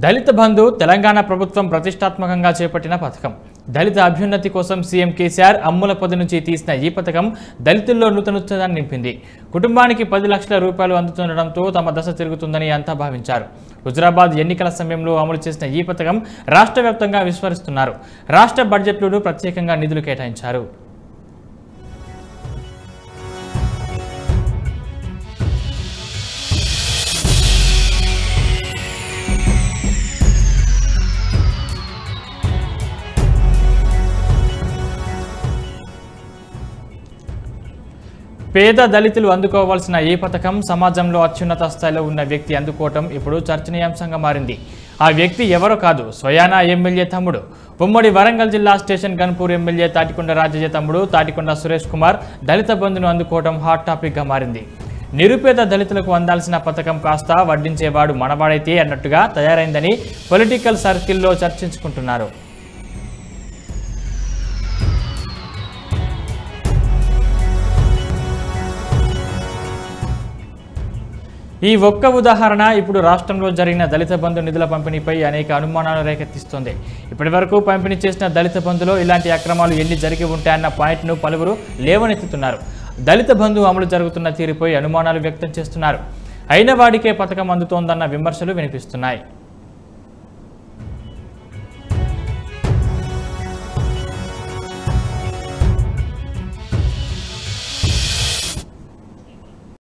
దళిత బంధు తెలంగాణ ప్రభుత్వం ప్రతిష్టాత్మకంగా చేపట్టిన పథకం. దళిత అభ్యున్నతి కోసం సీఎం కేసీఆర్ అమ్ముల పొది నుంచి తీసిన ఈ పథకం దళితుల్లో నూతనోత్సాహాన్ని నింపింది. కుటుంబానికి 10 లక్షల రూపాయలు అందుతుండటంతో తమ దశ తిరుగుతుందని అంతా భావించారు. హుజురాబాద్ ఎన్నికల సమయంలో అమలు చేసిన ఈ పథకం రాష్ట్ర వ్యాప్తంగా విస్మరిస్తున్నారు. రాష్ట్ర బడ్జెట్లోనూ ప్రత్యేకంగా నిధులు కేటాయించారు. పేద దళితులు అందుకోవాల్సిన ఈ పథకం సమాజంలో అత్యున్నత స్థాయిలో ఉన్న వ్యక్తి అందుకోవటం ఇప్పుడు చర్చనీయాంశంగా మారింది. ఆ వ్యక్తి ఎవరో కాదు, స్వయానా ఎమ్మెల్యే తమ్ముడు. ఉమ్మడి వరంగల్ జిల్లా స్టేషన్ గన్పూర్ ఎమ్మెల్యే తాటికొండ రాజయ్య తమ్ముడు తాటికొండ సురేష్ కుమార్ దళిత బంధును అందుకోవటం హాట్ టాపిక్గా మారింది. నిరుపేద దళితులకు అందాల్సిన పథకం కాస్త వడ్డించేవాడు మనవాడైతే అన్నట్టుగా తయారైందని పొలిటికల్ సర్కిల్లో చర్చించుకుంటున్నారు. ఈ ఒక్క ఉదాహరణ ఇప్పుడు రాష్ట్రంలో జరిగిన దళిత బంధు నిధుల పంపిణీపై అనేక అనుమానాలు రేకెత్తిస్తోంది. ఇప్పటి వరకు పంపిణీ చేసిన దళిత బంధులో ఇలాంటి అక్రమాలు ఎన్ని జరిగి ఉంటాయన్న పాయింట్ను పలువురు లేవనెత్తుతున్నారు. దళిత బంధు అమలు జరుగుతున్న తీరుపై అనుమానాలు వ్యక్తం చేస్తున్నారు. అయిన వాడికే పథకం అందుతోందన్న విమర్శలు వినిపిస్తున్నాయి.